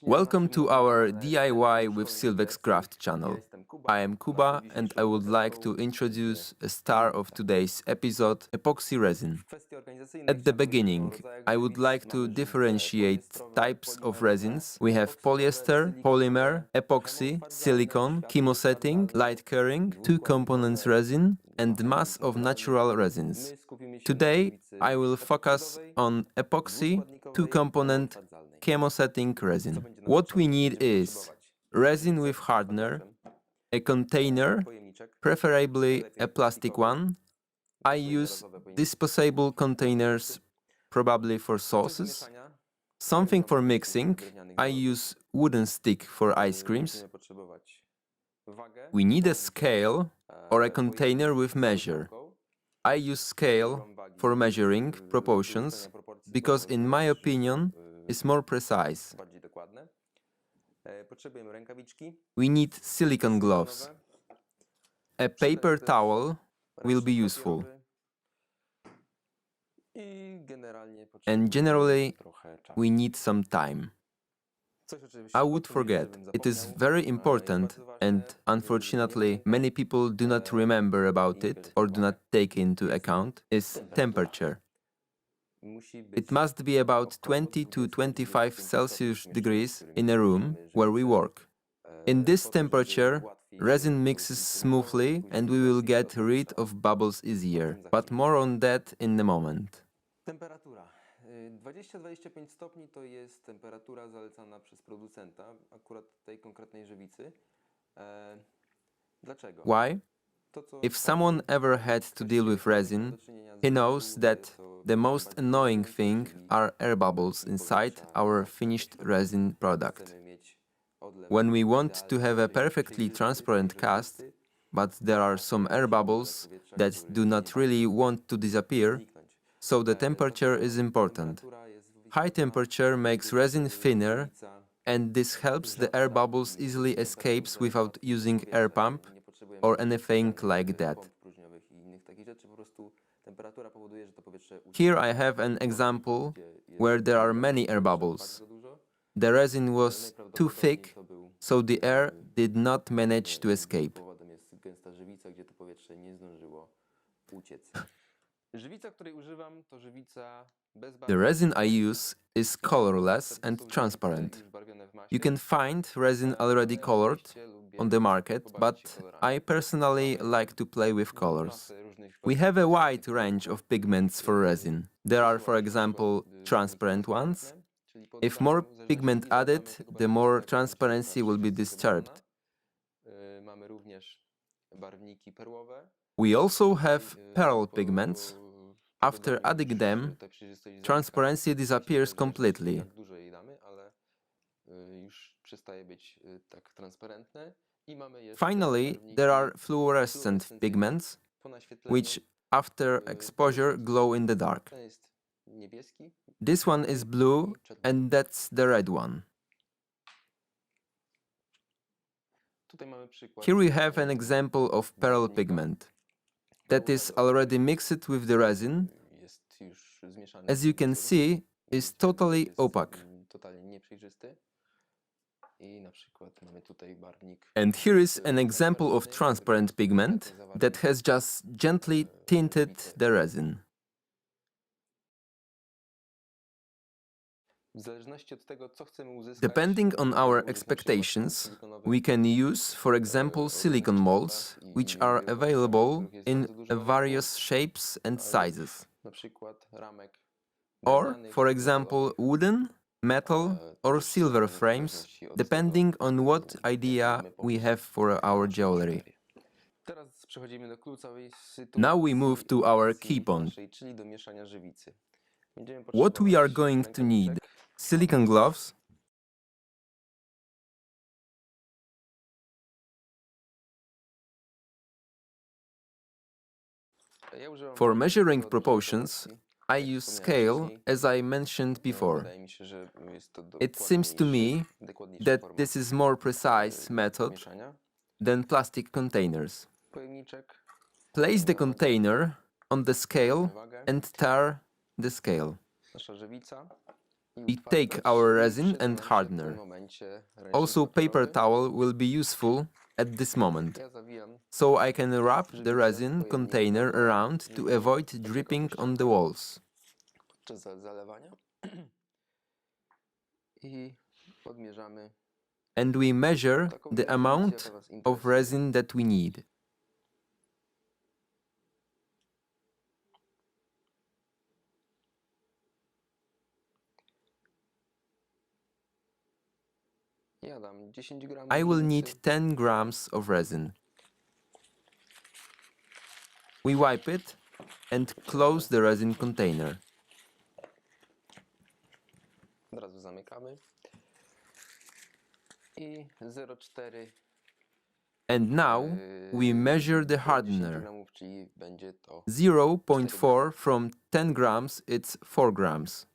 Welcome to our DIY with Sylvex Craft channel. I am Kuba and I would like to introduce a star of today's episode, epoxy resin. At the beginning, I would like to differentiate types of resins. We have polyester, polymer, epoxy, silicone, chemosetting, light curing, two components resin, and mass of natural resins. Today, I will focus on epoxy, two-component chemosetting resin. What we need is resin with hardener, a container, preferably a plastic one. I use disposable containers, probably for sauces. Something for mixing. I use wooden stick for ice creams. We need a scale or a container with measure. I use scale for measuring proportions because, in my opinion, it's more precise. We need silicone gloves. A paper towel will be useful. And generally, we need some time. I would forget. It is very important, and unfortunately, many people do not remember about it or do not take into account, is temperature. It must be about 20 to 25 Celsius degrees in a room where we work. In this temperature, resin mixes smoothly and we will get rid of bubbles easier, but more on that in a moment. Temperatura. 20-25 stopni to jest temperatura zalecana przez producenta, akurat tej konkretnej żywicy. Dlaczego? Why? If someone ever had to deal with resin, he knows that the most annoying thing are air bubbles inside our finished resin product. When we want to have a perfectly transparent cast, but there are some air bubbles that do not really want to disappear, so the temperature is important. High temperature makes resin thinner, and this helps the air bubbles easily escapes without using air pump or anything like that. Here I have an example where there are many air bubbles. The resin was too thick, so the air did not manage to escape. The resin I use is colorless and transparent. You can find resin already colored on the market, but I personally like to play with colors. We have a wide range of pigments for resin. There are, for example, transparent ones. If more pigment added, the more transparency will be disturbed. We also have pearl pigments. After adding them, transparency disappears completely. Finally, there are fluorescent pigments, which after exposure glow in the dark. This one is blue, and that's the red one. Here we have an example of pearl pigment that is already mixed with the resin. As you can see, is totally opaque. And here is an example of transparent pigment that has just gently tinted the resin. Depending on our expectations, we can use, for example, silicone molds, which are available in various shapes and sizes. Or, for example, wooden, metal, or silver frames, depending on what idea we have for our jewelry. Now we move to our key point. What we are going to need: silicone gloves, for measuring proportions, I use scale, as I mentioned before. It seems to me that this is more precise method than plastic containers. Place the container on the scale and tare the scale. We take our resin and hardener. Also, paper towel will be useful at this moment, so I can wrap the resin container around to avoid dripping on the walls. And we measure the amount of resin that we need. I will need 10 grams of resin. We wipe it and close the resin container. And now we measure the hardener. 0.4 from 10 grams, it's 4 grams.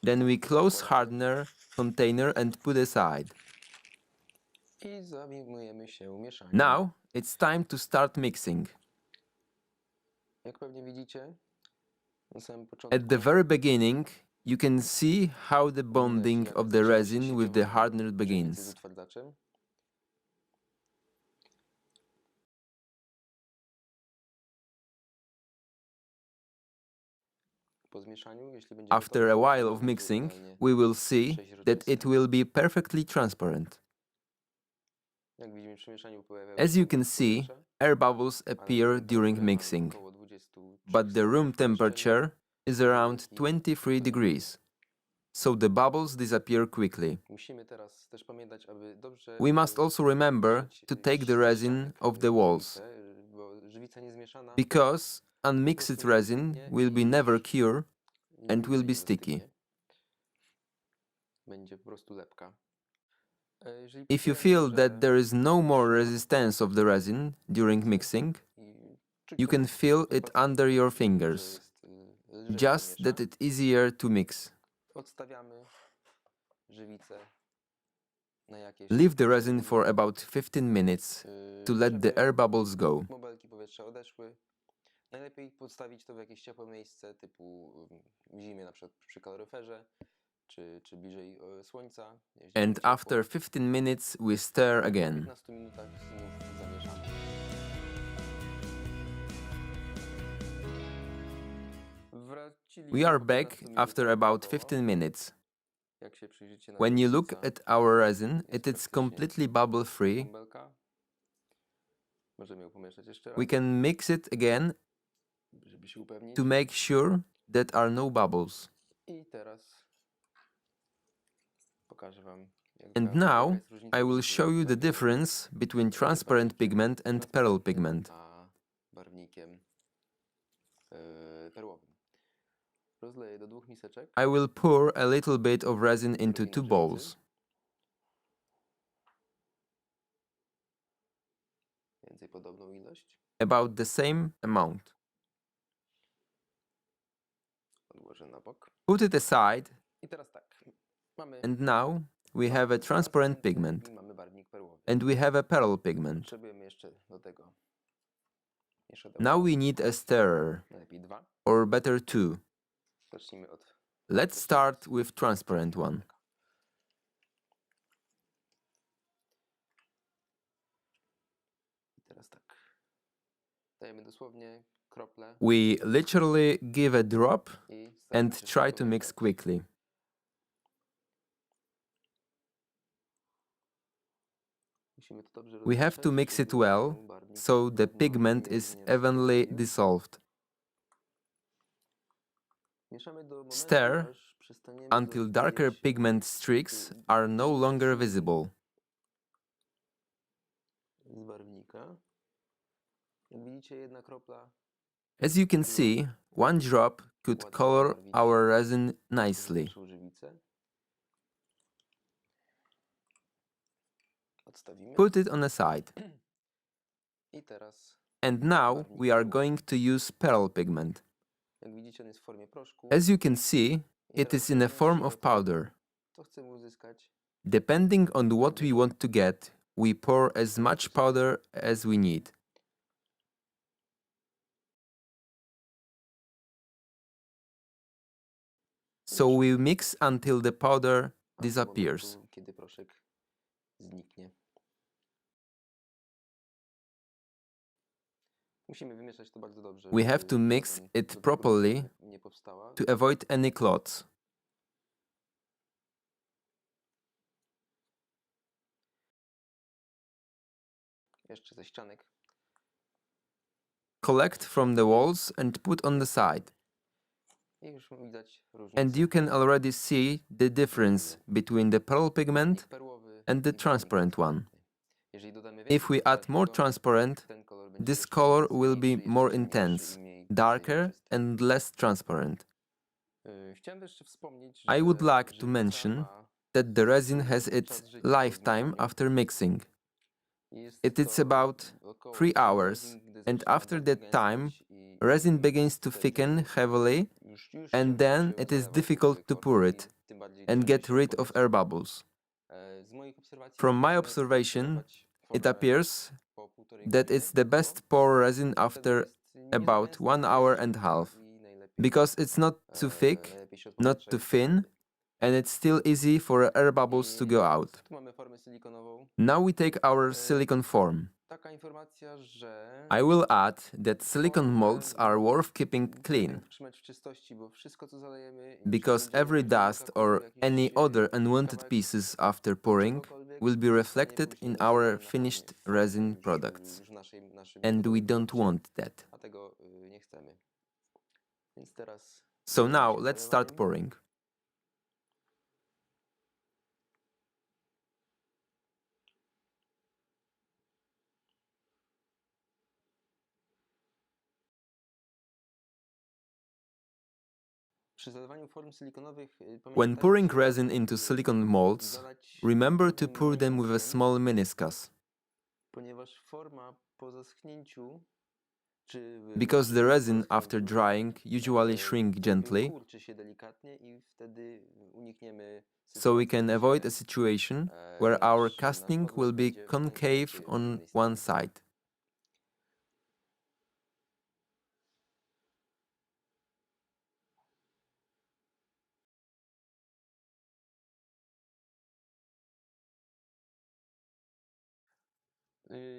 Then we close hardener container and put aside. Now it's time to start mixing. At the very beginning, you can see how the bonding of the resin with the hardener begins. After a while of mixing, we will see that it will be perfectly transparent. As you can see, air bubbles appear during mixing, but the room temperature is around 23 degrees, so the bubbles disappear quickly. We must also remember to take the resin off the walls, because unmixed resin will be never cure and will be sticky. If you feel that there is no more resistance of the resin during mixing, you can feel it under your fingers, just that it's easier to mix. Leave the resin for about 15 minutes to let the air bubbles go. Najlepiej podstawić to w jakieś ciepłe miejsce, typu w zimie, na przykład przy kaloryferze, czy bliżej słońca. And after 15 minutes, we stir again. Po 15 minutach znów zamieszamy. We are back after about 15 minutes. When you look at our resin, it is completely bubble-free. We can mix it again to make sure that there are no bubbles. And now I will show you the difference between transparent pigment and pearl pigment. I will pour a little bit of resin into 2 bowls. About the same amount. Put it aside, and now we have a transparent pigment, and we have a pearl pigment. Now we need a stirrer, or better 2. Let's start with transparent one. We literally give a drop and try to mix quickly. We have to mix it well, so the pigment is evenly dissolved. Stir until darker pigment streaks are no longer visible. As you can see, 1 drop could color our resin nicely. Put it on a side. And now we are going to use pearl pigment. As you can see, it is in a form of powder. Depending on what we want to get, we pour as much powder as we need. So we mix until the powder disappears. Kiedy proszek zniknie. Musimy wymieszać to bardzo dobrze. We have to mix it properly Nie powstała. to avoid any clots. Jeszcze ze ścianek. Collect from the walls and put on the side. I już widać różnicę. And you can already see the difference between the pearl pigment Perłowy and the i transparent one. Jeżeli dodamy If we add more transparent, ten kolor będzie this jeszcze color will mocniejszy, be jeszcze more ciemniejszy intense, i mniej darker przejrzysty. and less transparent. Chciałem jeszcze wspomnieć, I would że like to żywica mention ma that the resin has its czas życia po lifetime zmieszaniu. after mixing. Jest It is to about około 3 4 hours, godzin, gdy and zaczyna after that time, gęstnieć i resin begins to wtedy thicken heavily, już and się then zaczęło it is zalewać difficult to korki pour i it tym bardziej and tworzy get się rid of powietrze. air bubbles. Z moich obserwacji From my możemy observation, zastosować it formę appears po 1,5 that godziny it's the best tylko. pour resin Wtedy after jest nie za about gęsta, 1 nie hour za and szybka half, i najlepiej, because it's not too thick, najlepiej się not odpowietrza too i thin, and it's still easy for air bubbles to go out. Tu mamy formę silikonową. Now we take our silicone form. Taka informacja, że I will add that silicone formę molds are worth keeping musimy clean, utrzymać w czystości, bo wszystko co zalejemy, jeśli because będzie every dust or jakakolwiek any jakiś, other unwanted kawałek pieces after pouring czegokolwiek, will be zostanie reflected później in our zostawione na finished formie resin już, products, już naszym and we gotowym don't produkcie, want that. a tego nie chcemy. Więc teraz So zajmiemy now się let's start zalewaniem. pouring. Przy zalewaniu form silikonowych When pamiętajcie, pouring aby, resin into silicone molds, zalać remember to całym pour them with a mająckiem, small meniscus, ponieważ forma po zaschnięciu czy because the po resin after rozpędzeniu, drying usually shrink gently, kurczy się delikatnie i wtedy unikniemy so we sytuacji, can gdzie avoid a situation where our casting will be odlew będzie concave znajdować się w on innej one stronie. side.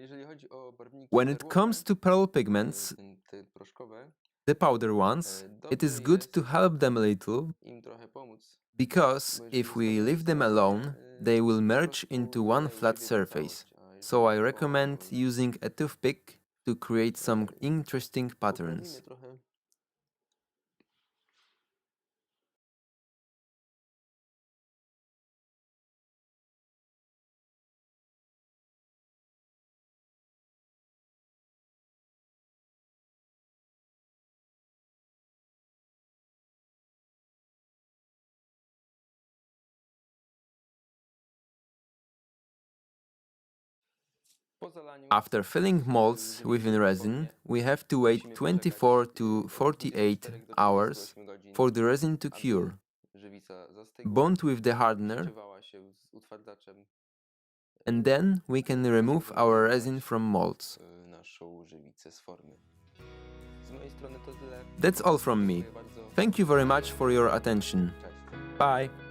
Jeżeli chodzi o barwniki When it perłowe, comes to pearl pigments, te proszkowe, the powder ones, it is dobrze good jest to help them a little, im trochę pomóc, because bo jeżeli if we zostawimy leave them same, alone, they will po merge prostu into one zaleją flat siebie w surface. całość, a So I jeżeli recommend using a toothpick to create some interesting patterns. poprawimy trochę. Po zalaniu After filling molds within resin, we have to wait 24 to 48 hours for the resin to cure. żywica zastygła, Bond with the hardener, przeciewała się z utwardzaczem, and then we can remove our resin from molds. naszą żywicę z formy. Z mojej strony to tyle. That's all from me. Dziękuję bardzo. Thank you very much for your attention. Cześć. Bye!